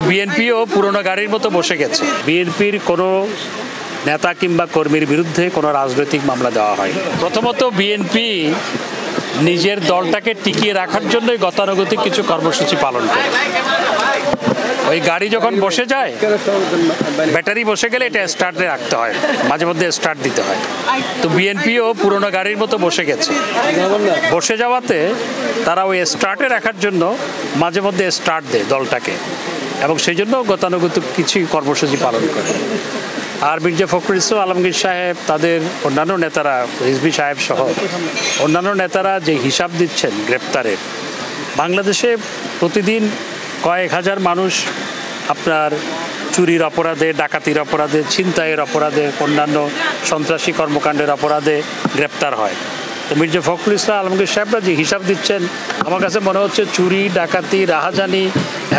বিএনপিও পুরনো গাড়ির মতো বসে গেছে। বিএনপির কোনো নেতা কিংবা কর্মীর বিরুদ্ধে কোনো রাজনৈতিক মামলা দেওয়া হয়। প্রথমত বিএনপি নিজের দলটাকে টিকিয়ে রাখার জন্যই গতানুগতিক কিছু কর্মসূচি পালন করে। ওই গাড়ি যখন বসে যায়, ব্যাটারি বসে গেলে এটা স্টার্টে রাখতে হয়, মাঝে মধ্যে স্টার্ট দিতে হয়। তো বিএনপিও পুরনো গাড়ির মতো বসে গেছে। বসে যাওয়াতে তারা ওই স্টার্টে রাখার জন্য মাঝে মধ্যে স্টার্ট দেয় দলটাকে, এবং সেই জন্য গতানুগতিক কিছু কর্মসূচি পালন করে। আর মির্জা ফখরুল ইসলাম আলমগীর সাহেব, তাদের অন্যান্য নেতারা, রিজভী সাহেব সহ অন্যান্য নেতারা যে হিসাব দিচ্ছেন গ্রেপ্তারের, বাংলাদেশে প্রতিদিন কয়েক হাজার মানুষ আপনার চুরির অপরাধে, ডাকাতির অপরাধে, ছিনতাইয়ের অপরাধে, অন্যান্য সন্ত্রাসী কর্মকাণ্ডের অপরাধে গ্রেপ্তার হয়। তো মির্জা ফখরুল ইসলাম আলমগীর সাহেবরা যে হিসাব দিচ্ছেন, আমার কাছে মনে হচ্ছে চুরি, ডাকাতি, রাহাজানি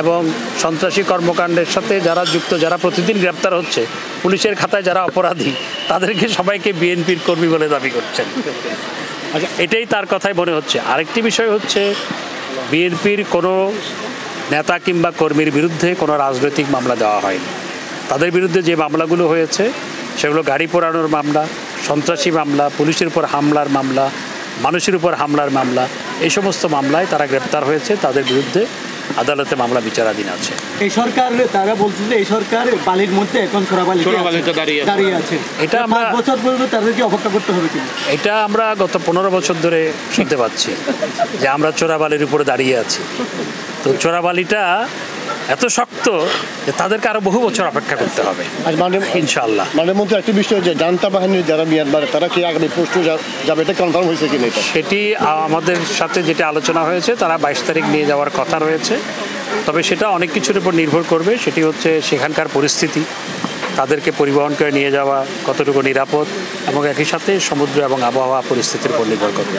এবং সন্ত্রাসী কর্মকাণ্ডের সাথে যারা যুক্ত, যারা প্রতিদিন গ্রেপ্তার হচ্ছে, পুলিশের খাতায় যারা অপরাধী, তাদেরকে সবাইকে বিএনপির কর্মী বলে দাবি করছেন। আচ্ছা, এটাই তার কথাই মনে হচ্ছে। আরেকটি বিষয় হচ্ছে, বিএনপির কোনো নেতা কিংবা কর্মীর বিরুদ্ধে কোনো রাজনৈতিক মামলা দেওয়া হয়নি। তাদের বিরুদ্ধে যে মামলাগুলো হয়েছে সেগুলো গাড়ি পোড়ানোর মামলা, সন্ত্রাসী মামলা, পুলিশের উপর হামলার মামলা, মানুষের উপর হামলার মামলা, এই সমস্ত মামলায় তারা গ্রেপ্তার হয়েছে। তাদের বিরুদ্ধে আদালতে মামলা বিচারাধীন আছে। এই সরকার, তারা বলছে যে এই সরকার বালির মধ্যে এখন চোরাবালিতে দাঁড়িয়ে আছে। এটা আমরা বছর পর্যন্ত তাদেরকে অপেক্ষা করতে হবে কিনা, এটা আমরা গত 15 বছর ধরে শুনতে পাচ্ছি যে আমরা চোরাবালির উপরে দাঁড়িয়ে আছি। তো চোরাবালিটা এত শক্ত যে তাদেরকে আরো বহু বছর অপেক্ষা করতে হবে ইনশাআল্লাহ। মানে মধ্যে একটি বিষয় যে জান্তা বাহিনীর যারা মিয়ানমারে, তারা কি আগামী পোস্টে যাবে, এটা কনফার্ম হয়েছে কিনা? সেটি আমাদের সাথে যেটা আলোচনা হয়েছে, তারা 22 তারিখ নিয়ে যাওয়ার কথা রয়েছে। তবে সেটা অনেক কিছুর উপর নির্ভর করবে। সেটি হচ্ছে সেখানকার পরিস্থিতি, তাদেরকে পরিবহন করে নিয়ে যাওয়া কতটুকু নিরাপদ, এবং একই সাথে সমুদ্র এবং আবহাওয়া পরিস্থিতির উপর নির্ভর করবে।